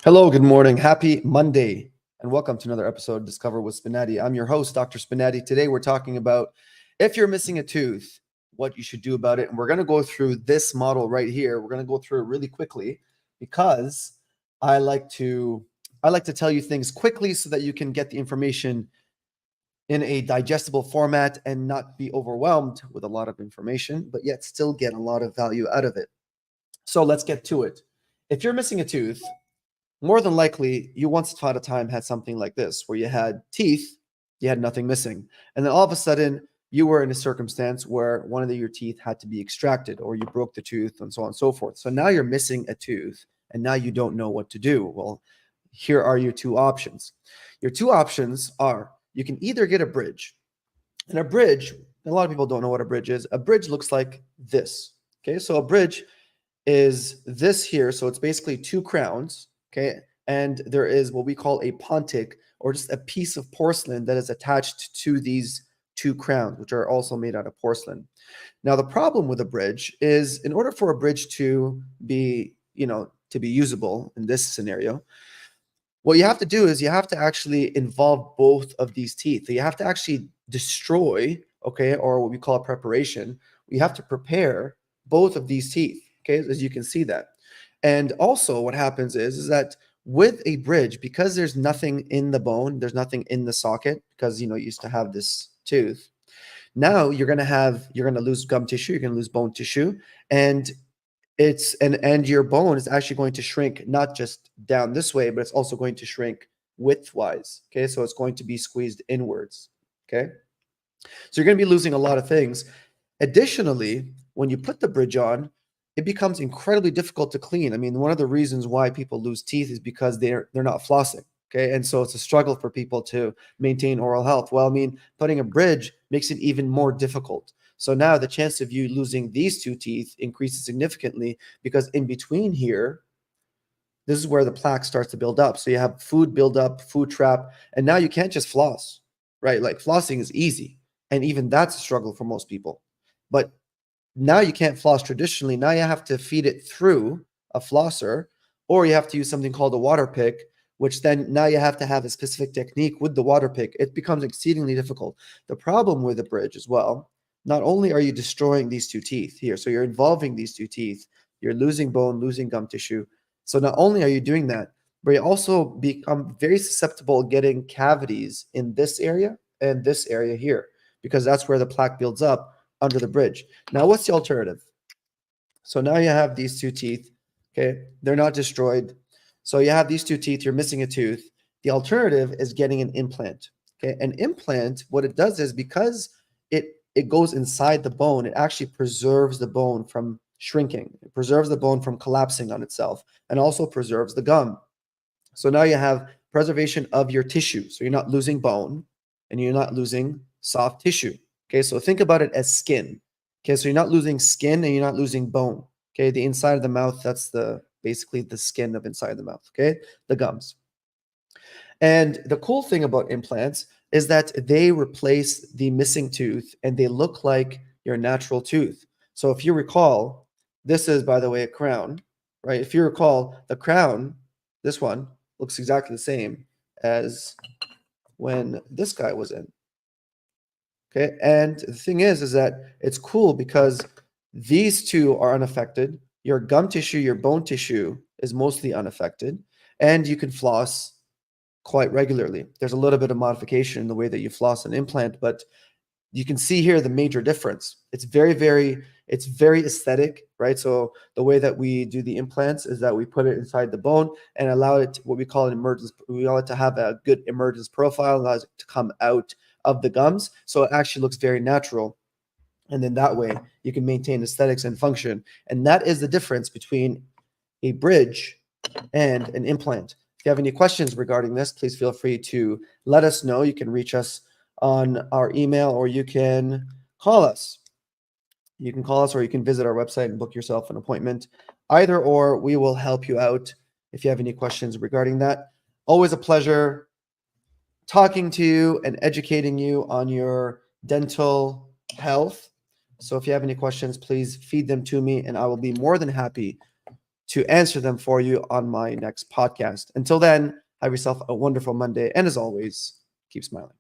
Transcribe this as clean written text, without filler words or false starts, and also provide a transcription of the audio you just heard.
Hello, good morning. Happy Monday, and welcome to another episode of Discover with Spinati. I'm your host, Dr. Spinati. Today, we're talking about if you're missing a tooth, what you should do about it. And we're going to go through this model right here. We're going to go through it really quickly because I like to tell you things quickly so that you can get the information in a digestible format and not be overwhelmed with a lot of information, but yet still get a lot of value out of it. So let's get to it. If you're missing a tooth, more than likely, you once upon a time had something like this, where you had teeth, you had nothing missing. And then all of a sudden, you were in a circumstance where one of your teeth had to be extracted, or you broke the tooth, and so on and so forth. So now you're missing a tooth, and now you don't know what to do. Well, here are your two options. Your two options are you can either get a bridge, and a bridge, a lot of people don't know what a bridge is. A bridge looks like this. Okay, so a bridge is this here. So it's basically two crowns. Okay. And there is what we call a pontic, or just a piece of porcelain that is attached to these two crowns, which are also made out of porcelain. Now, the problem with a bridge is in order for a bridge to be, to be usable in this scenario, what you have to do is you have to actually involve both of these teeth. So you have to actually destroy, okay, or what we call preparation. We have to prepare both of these teeth, okay, as you can see that. And also what happens is that with a bridge, because there's nothing in the bone, there's nothing in the socket, because you used to have this tooth. Now you're gonna lose gum tissue, you're gonna lose bone tissue, and and your bone is actually going to shrink not just down this way, but it's also going to shrink widthwise. Okay, so it's going to be squeezed inwards. Okay, so you're going to be losing a lot of things. Additionally, when you put the bridge on, it becomes incredibly difficult to clean. I mean, one of the reasons why people lose teeth is because they're not flossing. Okay, and so it's a struggle for people to maintain oral health. Well, I mean, putting a bridge makes it even more difficult. So now the chance of you losing these two teeth increases significantly because in between here, this is where the plaque starts to build up. So you have food buildup, food trap, and now you can't just floss, right? Like flossing is easy, and even that's a struggle for most people. But now you can't floss traditionally. Now you have to feed it through a flosser, or you have to use something called a water pick, which then now you have to have a specific technique with the water pick. It becomes exceedingly difficult. The problem with the bridge as well, not only are you destroying these two teeth here, so you're involving these two teeth, you're losing bone, losing gum tissue. So not only are you doing that, but you also become very susceptible getting cavities in this area and this area here, because that's where the plaque builds up under the bridge. Now, what's the alternative? So now you have these two teeth, okay? They're not destroyed. So you have these two teeth, you're missing a tooth. The alternative is getting an implant, okay? An implant, what it does is because it goes inside the bone, it actually preserves the bone from shrinking. It preserves the bone from collapsing on itself and also preserves the gum. So now you have preservation of your tissue. So you're not losing bone and you're not losing soft tissue. Okay, so think about it as skin. Okay, so you're not losing skin and you're not losing bone. Okay, the inside of the mouth, that's basically the skin of inside the mouth. Okay, the gums. And the cool thing about implants is that they replace the missing tooth and they look like your natural tooth. So if you recall, this is, by the way, a crown, right? If you recall, the crown, this one, looks exactly the same as when this guy was in. Okay, and the thing is that it's cool because these two are unaffected. Your gum tissue, your bone tissue is mostly unaffected, and you can floss quite regularly. There's a little bit of modification in the way that you floss an implant, but you can see here the major difference. It's very aesthetic, right? So the way that we do the implants is that we put it inside the bone and allow it what we call an emergence. We allow it to have a good emergence profile, allows it to come out of the gums. So it actually looks very natural. And then that way you can maintain aesthetics and function. And that is the difference between a bridge and an implant. If you have any questions regarding this, please feel free to let us know. You can reach us on our email or you can call us. You can call us or you can visit our website and book yourself an appointment. Either or, we will help you out if you have any questions regarding that. Always a pleasure talking to you and educating you on your dental health. So if you have any questions, please feed them to me and I will be more than happy to answer them for you on my next podcast. Until then, have yourself a wonderful Monday. And as always, keep smiling.